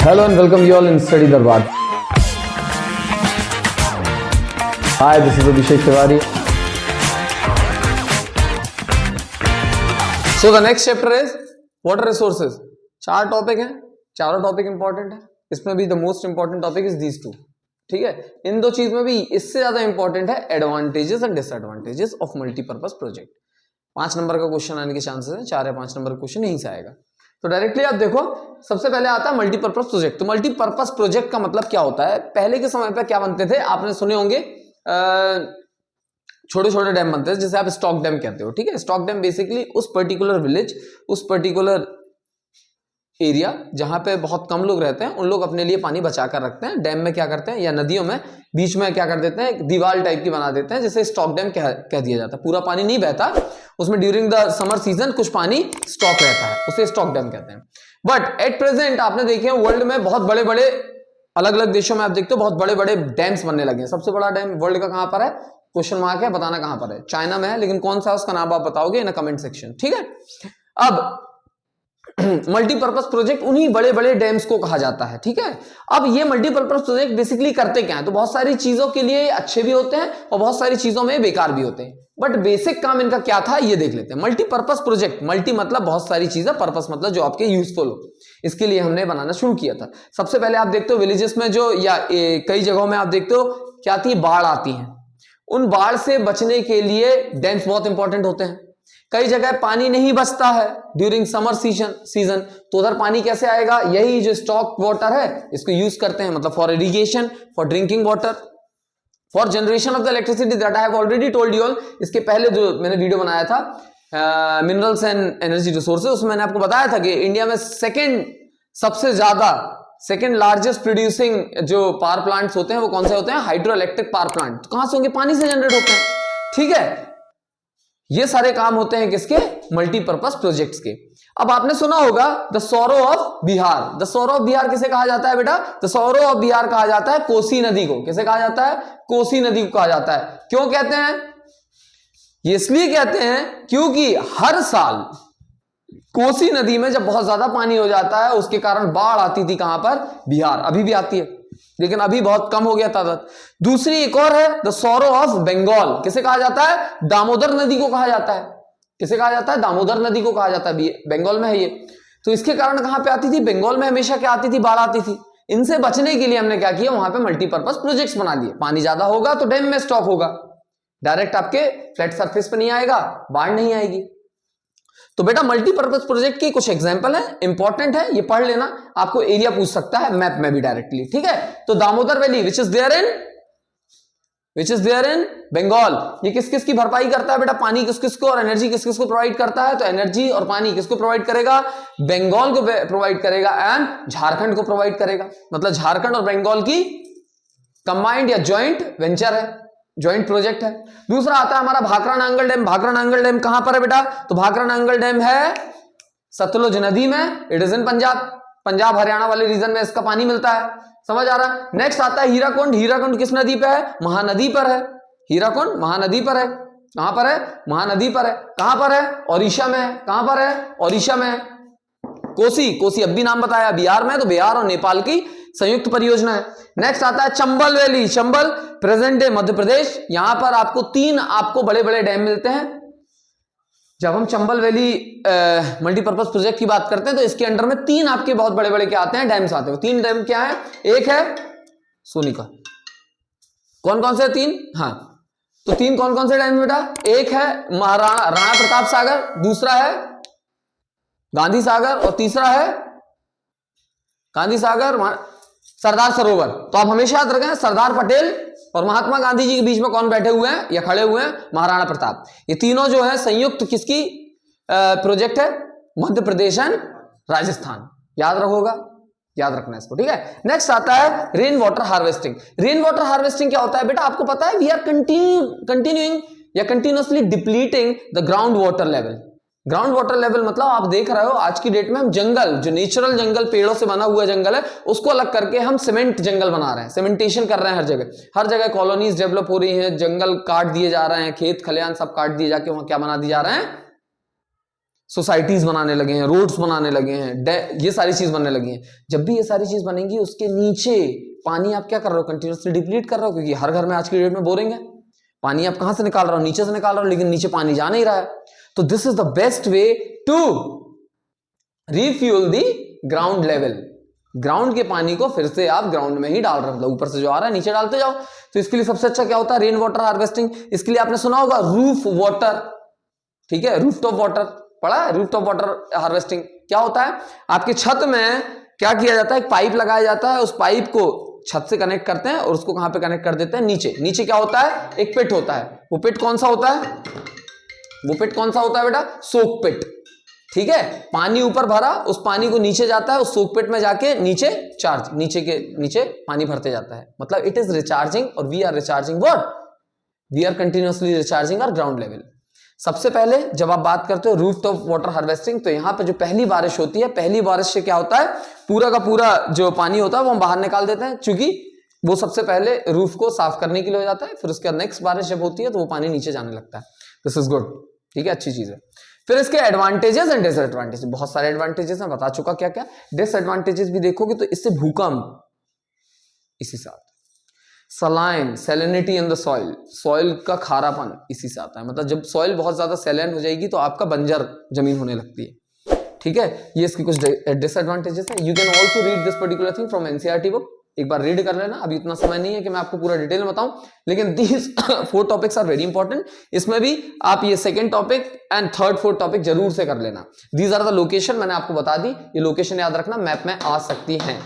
Hello and welcome you all in Study Darbar. Hi, this is Abhishek Tiwari. So the next chapter is water resources. चार topic हैं, चारों topic important है. इसमें भी the most important topic is these two. ठीक है, इन दो चीज में भी इससे ज्यादा इंपॉर्टेंट है advantages and disadvantages of multipurpose project. 5 number का क्वेश्चन आने के चांसेस हैं, 4 या 5 नंबर का क्वेश्चन यहीं से आएगा. तो डायरेक्टली आप देखो, सबसे पहले आता है मल्टीपर्पज प्रोजेक्ट. तो मल्टीपर्पज प्रोजेक्ट का मतलब क्या होता है? पहले के समय पे क्या बनते थे, आपने सुने होंगे, छोटे छोटे डैम बनते थे जिसे आप स्टॉक डैम कहते हो. ठीक है, स्टॉक डैम बेसिकली उस पर्टिकुलर विलेज, उस पर्टिकुलर एरिया जहां पे बहुत कम लोग रहते हैं, उन लोग अपने लिए पानी बचा कर रखते हैं. डैम में क्या करते हैं, या नदियों में बीच में क्या कर देते हैं, एक दीवार टाइप की बना देते हैं, जिसे स्टॉक डैम कह दिया जाता है. पूरा पानी नहीं बहता उसमें, ड्यूरिंग द समर सीजन कुछ पानी स्टॉक रहता है, उसे स्टॉक डैम कहते हैं. बट एट प्रेजेंट आपने देखे वर्ल्ड में बहुत बड़े बड़े, अलग अलग देशों में आप देखते हो बहुत बड़े बड़े डैम्स बनने लगे हैं. सबसे बड़ा डैम वर्ल्ड का कहां पर है? क्वेश्चन मार्क है, बताना कहां पर है. चाइना में है, लेकिन कौन सा उसका नाम आप बताओगे इन कमेंट सेक्शन. ठीक है, अब मल्टीपर्पज प्रोजेक्ट उन्हीं बड़े बड़े डैम्स को कहा जाता है. ठीक है, अब ये मल्टीपर्पज प्रोजेक्ट बेसिकली करते क्या है? तो बहुत सारी चीजों के लिए अच्छे भी होते हैं और बहुत सारी चीजों में बेकार भी होते हैं. बट बेसिक काम इनका क्या था ये देख लेते हैं. मल्टीपर्पज प्रोजेक्ट, मल्टी मतलब बहुत सारी चीजें, पर्पस मतलब जो आपके यूजफुल हो, इसके लिए हमने बनाना शुरू किया था. सबसे पहले आप देखते हो विलेजेस में जो, या कई जगहों में आप देखते हो क्या आती है, बाढ़ आती है. उन बाढ़ से बचने के लिए डैम्स बहुत इंपॉर्टेंट होते हैं. कई जगह पानी नहीं बचता है ड्यूरिंग समर सीजन, तो उधर पानी कैसे आएगा? यही जो स्टॉक वाटर है इसको यूज करते हैं, मतलब for irrigation, for drinking water, for generation of the electricity. That I have already told you all. इसके पहले जो मैंने वीडियो बनाया था मिनरल्स एंड एनर्जी रिसोर्सेज, उसमें मैंने आपको बताया था कि इंडिया में सेकेंड लार्जेस्ट प्रोड्यूसिंग जो पावर प्लांट्स होते हैं वो कौन से होते हैं? Hydro electric power plant. कहां से होंगे? पानी से जनरेट होते हैं. ठीक है, ये सारे काम होते हैं किसके? मल्टीपर्पज प्रोजेक्ट्स के. अब आपने सुना होगा the sorrow of Bihar. The sorrow of Bihar किसे कहा जाता है बेटा? द सौरो ऑफ बिहार कहा जाता है कोसी नदी को. किसे कहा जाता है? कोसी नदी को कहा जाता है. क्यों कहते हैं ये? इसलिए कहते हैं क्योंकि हर साल कोसी नदी में जब बहुत ज्यादा पानी हो जाता है, उसके कारण बाढ़ आती थी. कहां पर? बिहार. अभी भी आती है, लेकिन अभी बहुत कम हो गया तादाद. दूसरी एक और है द सौरो ऑफ बंगाल. किसे कहा जाता है? दामोदर नदी को कहा जाता है. किसे कहा जाता है? दामोदर नदी को कहा जाता है. बंगाल में है ये. तो इसके कारण कहां पे आती थी? बंगाल में हमेशा क्या आती थी? बाढ़ आती थी. इनसे बचने के लिए हमने क्या किया, वहां पे मल्टीपर्पज प्रोजेक्ट्स बना दिए. पानी ज्यादा होगा तो डैम में स्टॉक होगा, डायरेक्ट आपके फ्लैट सरफेस पे नहीं आएगा, बाढ़ नहीं आएगी. तो बेटा मल्टीपर्पज प्रोजेक्ट की कुछ एग्जांपल है, इंपॉर्टेंट है, ये पढ़ लेना. आपको एरिया पूछ सकता है मैप में भी डायरेक्टली. ठीक है, तो Damodar valley which is there in Bengal, ये किस किस की भरपाई करता है बेटा? पानी किस किस को और एनर्जी किस किस को प्रोवाइड करता है? तो एनर्जी और पानी किसको प्रोवाइड करेगा? बंगाल को प्रोवाइड करेगा एंड झारखंड को प्रोवाइड करेगा. मतलब झारखंड और बंगाल की कंबाइंड या ज्वाइंट वेंचर है, ज्वाइंट प्रोजेक्ट है. दूसरा आता है हमारा भाखरा नांगल डैम. भाखरा नांगल डैम कहां पर है बेटा? तो भाखरा नांगल डैम है सतलुज नदी में. It is in Punjab Haryana वाले रीजन में इसका पानी मिलता है. समझ आ रहा है? नेक्स्ट आता है हीराकुंड. हीराकुंड किस नदी पे है? महानदी पर है. हीराकुंड महानदी पर है. कहां पर है? महानदी पर है. कहां पर है? ओडिशा में है. कहां पर है? ओडिशा में है. कोसी अब भी नाम बताया, बिहार में. तो बिहार और नेपाल की संयुक्त परियोजना है. नेक्स्ट आता है Chambal valley. Chambal present day Madhya Pradesh. यहां पर आपको 3 बड़े बड़े डैम मिलते हैं. जब हम चंबल वैली मल्टीपर्पज प्रोजेक्ट की बात करते हैं तो इसके अंडर में 3 आपके बहुत बड़े बड़े क्या आते हैं? डैम्स आते हैं. 3 डैम क्या है? एक है सोनिका. कौन कौन से 3? हाँ, तो 3 कौन कौन से डैम बेटा? एक है राणा प्रताप सागर, दूसरा है गांधी सागर और तीसरा है गांधी सागर सरदार सरोवर. तो आप हमेशा याद रखें सरदार पटेल और महात्मा गांधी जी के बीच में कौन बैठे हुए हैं या खड़े हुए हैं? महाराणा प्रताप. ये तीनों जो है संयुक्त किसकी प्रोजेक्ट है? मध्य प्रदेश एंड राजस्थान. याद रखना इसको. ठीक है, नेक्स्ट आता है rain water harvesting. Rain water harvesting क्या होता है बेटा? आपको पता है वी आर कंटिन्यूइंग या continuously depleting the ground water level. Ground water level मतलब आप देख रहे हो आज की डेट में हम जंगल, जो नेचुरल जंगल, पेड़ों से बना हुआ जंगल है, उसको अलग करके हम सीमेंट जंगल बना रहे हैं. सीमेंटेशन कर रहे हैं हर जगह कॉलोनीज डेवलप हो रही हैं, जंगल काट दिए जा रहे हैं, खेत खलियान सब काट दिए जाके वहां क्या बना दिए जा रहे हैं? सोसाइटीज बनाने लगे हैं, रोड्स बनाने लगे हैं, ये सारी चीज बनने लगी हैं। जब भी ये सारी चीज बनेंगी उसके नीचे पानी आप क्या कर रहे हो, कंटिन्यूसली डिप्लीट कर रहे हो, क्योंकि हर घर में आज की डेट में बोरिंग है। पानी आप कहां से निकाल रहे हो, नीचे से निकाल रहे हो, लेकिन नीचे पानी जा नहीं रहा है। तो this is the best way to refuel the ground level. Ground के पानी को फिर से आप ग्राउंड में ही डाल रहे हो, मतलब ऊपर से जो आ रहा है नीचे डालते जाओ। तो इसके लिए सबसे अच्छा क्या होता है, रेन वाटर हार्वेस्टिंग। इसके लिए आपने सुना होगा रूफ वाटर, ठीक है, रूफ टॉप वाटर पढ़ा है, रूफ टॉप वाटर हार्वेस्टिंग। क्या होता है, आपकी छत में क्या किया जाता है, एक पाइप लगाया जाता है, उस पाइप को छत से कनेक्ट करते हैं और उसको कहां पे कनेक्ट कर देते हैं, नीचे। नीचे क्या होता है, एक पिट होता है। वो पिट कौन सा होता है, वो पिट कौन सा होता है बेटा, सोक पिट, ठीक है। पानी ऊपर भरा, उस पानी को नीचे जाता है, उस सोक पिट में जाके नीचे चार्ज, नीचे के नीचे पानी भरते जाता है। मतलब इट इज रिचार्जिंग, और we are recharging what, we are continuously recharging our ground level. सबसे पहले जब आप बात करते हो रूफ टॉप वाटर हार्वेस्टिंग, तो यहां पे जो पहली बारिश होती है, पहली बारिश से क्या होता है, पूरा का पूरा जो पानी होता है वो हम बाहर निकाल देते हैं, क्योंकि वो सबसे पहले रूफ को साफ करने के लिए हो जाता है। फिर उसके बाद नेक्स्ट बारिश जब होती है तो वो पानी नीचे जाने लगता है। दिस इज गुड, ठीक है, अच्छी चीज है। फिर इसके एडवांटेजेस एंड डिसएडवांटेजेस, बहुत सारे एडवांटेजेस हैं, बता चुका क्या क्या। डिसएडवांटेजेस भी देखोगे तो इससे भूकंप, इसी साथ saline, salinity in the soil, soil का खारापन इसी से आता है। मतलब जब सॉइल बहुत ज्यादा सैलिन हो जाएगी तो आपका बंजर जमीन होने लगती है, ठीक है। ये इसके कुछ डिसएडवांटेजेस है। You can also read this particular thing from NCERT book, एक बार रीड कर लेना। अभी इतना समय नहीं है कि मैं आपको पूरा डिटेल में बताऊं, लेकिन these 4 topics are very important. इसमें भी आप ये second topic and third fourth topic जरूर से कर लेना। दीज आर द लोकेशन, मैंने आपको बता दी, ये लोकेशन याद रखना, मैप में आ सकती हैं।